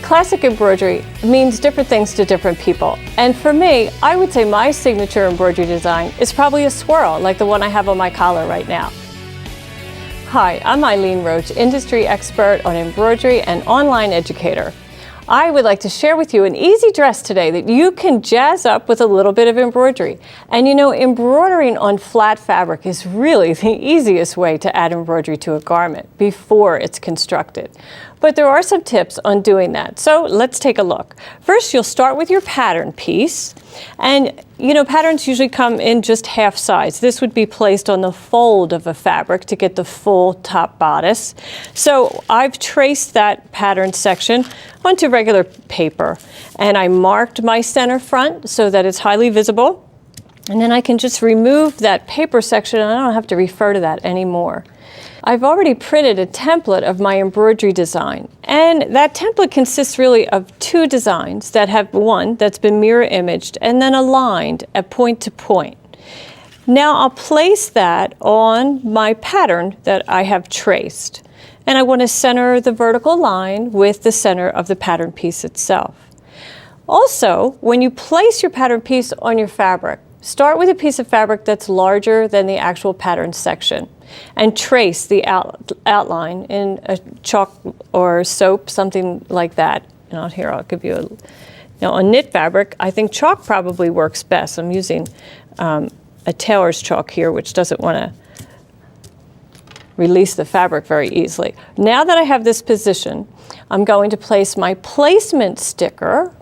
Classic embroidery means different things to different people. And for me, I would say my signature embroidery design is probably a swirl, like the one I have on my collar right now. Hi, I'm Eileen Roche, industry expert on embroidery and online educator. I would like to share with you an easy dress today that you can jazz up with a little bit of embroidery. And you know, embroidering on flat fabric is really the easiest way to add embroidery to a garment before it's constructed. But there are some tips on doing that. So let's take a look. First, you'll start with your pattern piece. And you know, patterns usually come in just half size. This would be placed on the fold of a fabric to get the full top bodice. So I've traced that pattern section onto regular paper, and I marked my center front so that it's highly visible. And then I can just remove that paper section, and I don't have to refer to that anymore. I've already printed a template of my embroidery design, and that template consists really of two designs that have one that's been mirror imaged and then aligned at point to point. Now I'll place that on my pattern that I have traced, and I want to center the vertical line with the center of the pattern piece itself. Also, when you place your pattern piece on your fabric, start with a piece of fabric that's larger than the actual pattern section and trace the outline in a chalk or soap, something like that. Now here I'll give you now on knit fabric, I think chalk probably works best. I'm using a tailor's chalk here, which doesn't want to release the fabric very easily. Now that I have this position, I'm going to place my placement sticker,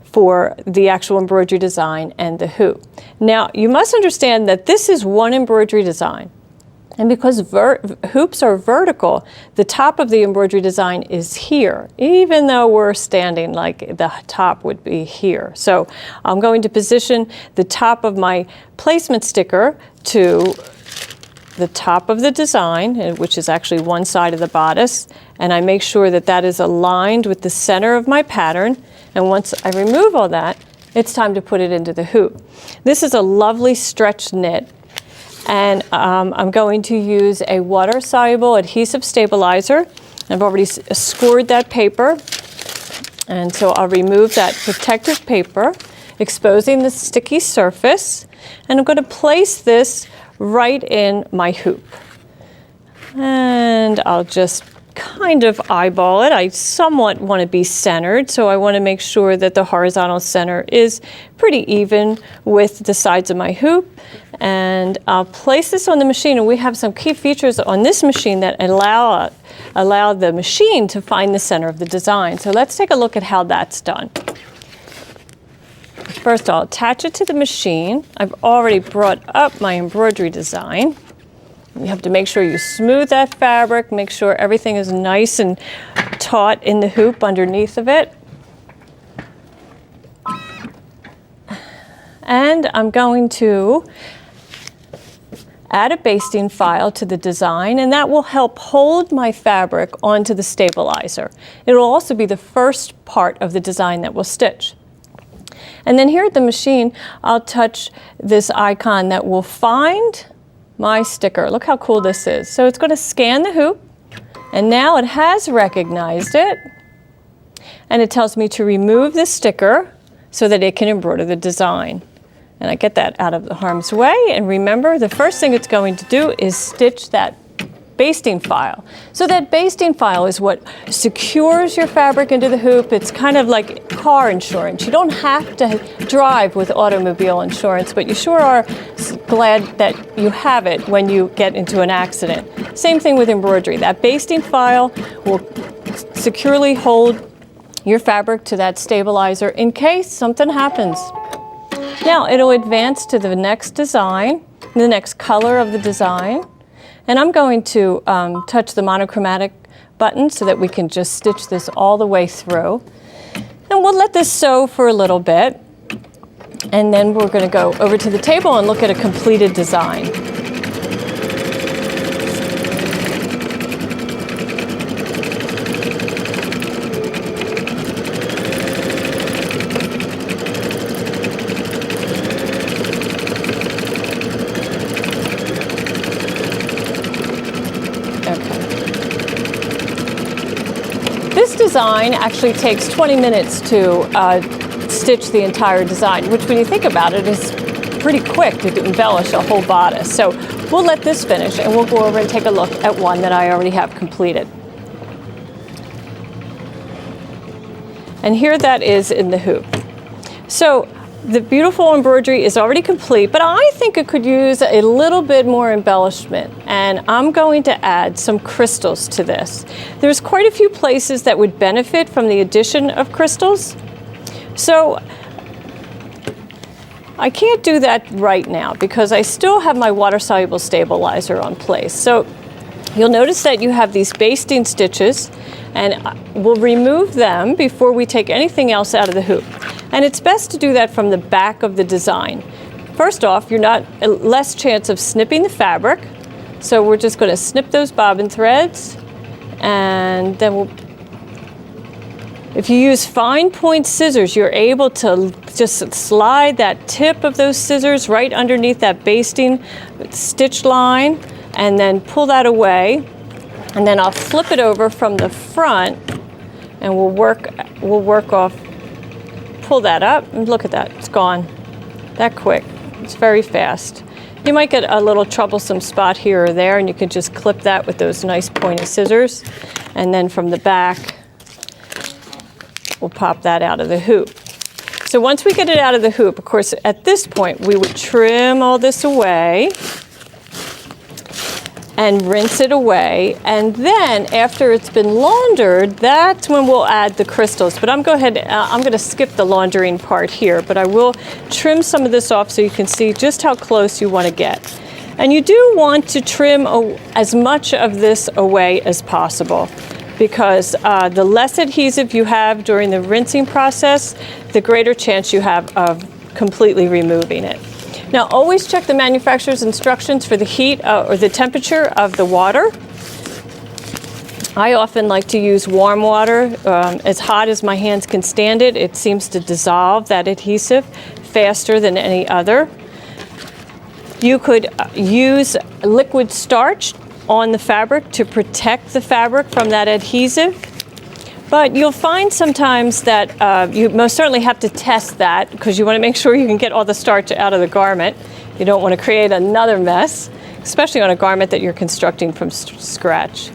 for the actual embroidery design and the hoop. Now, you must understand that this is one embroidery design. And because hoops are vertical, the top of the embroidery design is here, even though we're standing, like the top would be here. So I'm going to position the top of my placement sticker to the top of the design, which is actually one side of the bodice, and I make sure that that is aligned with the center of my pattern. And once I remove all that, it's time to put it into the hoop. This is a lovely stretch knit, and I'm going to use a water-soluble adhesive stabilizer. I've already scored that paper, and so I'll remove that protective paper, exposing the sticky surface, and I'm going to place this right in my hoop. And I'll just kind of eyeball it. I somewhat want to be centered, so I want to make sure that the horizontal center is pretty even with the sides of my hoop. And I'll place this on the machine, and we have some key features on this machine that allow the machine to find the center of the design. So let's take a look at how that's done. First, I'll attach it to the machine. I've already brought up my embroidery design. You have to make sure you smooth that fabric, make sure everything is nice and taut in the hoop underneath of it. And I'm going to add a basting file to the design, and that will help hold my fabric onto the stabilizer. It will also be the first part of the design that we'll stitch. And then here at the machine, I'll touch this icon that will find my sticker. Look how cool this is. So it's going to scan the hoop, and now it has recognized it, and it tells me to remove the sticker so that it can embroider the design. And I get that out of the harm's way, and remember, the first thing it's going to do is stitch that basting file. So that basting file is what secures your fabric into the hoop. It's kind of like car insurance. You don't have to drive with automobile insurance, but you sure are glad that you have it when you get into an accident. Same thing with embroidery. That basting file will securely hold your fabric to that stabilizer in case something happens. Now it'll advance to the next design, the next color of the design. And I'm going to touch the monochromatic button so that we can just stitch this all the way through. And we'll let this sew for a little bit. And then we're going to go over to the table and look at a completed design. this design actually takes 20 minutes to stitch the entire design, which when you think about it is pretty quick to embellish a whole bodice. So we'll let this finish and we'll go over and take a look at one that I already have completed. And here that is in the hoop. So the beautiful embroidery is already complete, but I think it could use a little bit more embellishment, and I'm going to add some crystals to this. There's quite a few places that would benefit from the addition of crystals. So I can't do that right now because I still have my water-soluble stabilizer on place. So you'll notice that you have these basting stitches, and we'll remove them before we take anything else out of the hoop. And it's best to do that from the back of the design. First off, you're not less chance of snipping the fabric. So we're just going to snip those bobbin threads, and then if you use fine point scissors, you're able to just slide that tip of those scissors right underneath that basting stitch line and then pull that away. And then I'll flip it over from the front and we'll work off, pull that up, and look at that, it's gone. That quick, it's very fast. You might get a little troublesome spot here or there, and you can just clip that with those nice pointy scissors. And then from the back, we'll pop that out of the hoop. So once we get it out of the hoop, of course, at this point, we would trim all this away and rinse it away. And then after it's been laundered, that's when we'll add the crystals. But I'm going to skip the laundering part here, but I will trim some of this off so you can see just how close you want to get. And you do want to trim as much of this away as possible, because the less adhesive you have during the rinsing process, the greater chance you have of completely removing it. Now, always check the manufacturer's instructions for the heat or the temperature of the water. I often like to use warm water, as hot as my hands can stand it. It seems to dissolve that adhesive faster than any other. You could use liquid starch on the fabric to protect the fabric from that adhesive. But you'll find sometimes that you most certainly have to test that, because you want to make sure you can get all the starch out of the garment. You don't want to create another mess, especially on a garment that you're constructing from scratch.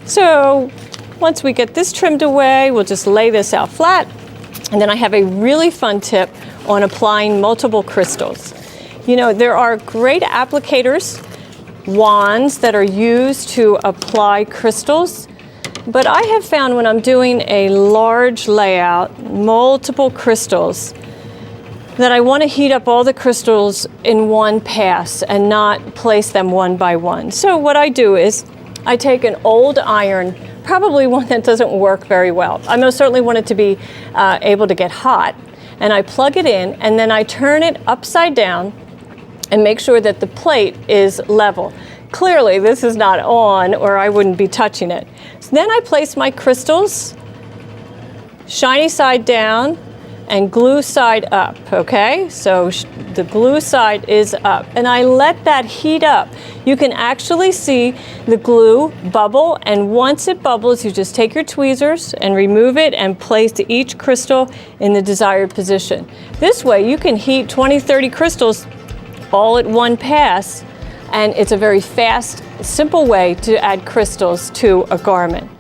So once we get this trimmed away, we'll just lay this out flat. And then I have a really fun tip on applying multiple crystals. You know, there are great applicators, wands that are used to apply crystals. But I have found when I'm doing a large layout, multiple crystals, that I want to heat up all the crystals in one pass and not place them one by one. So what I do is I take an old iron, probably one that doesn't work very well. I most certainly want it to be able to get hot. And I plug it in, and then I turn it upside down and make sure that the plate is level. Clearly, this is not on, or I wouldn't be touching it. So then I place my crystals, shiny side down, and glue side up, okay? So the glue side is up, and I let that heat up. You can actually see the glue bubble, and once it bubbles, you just take your tweezers and remove it and place each crystal in the desired position. This way, you can heat 20, 30 crystals all at one pass, and it's a very fast, simple way to add crystals to a garment.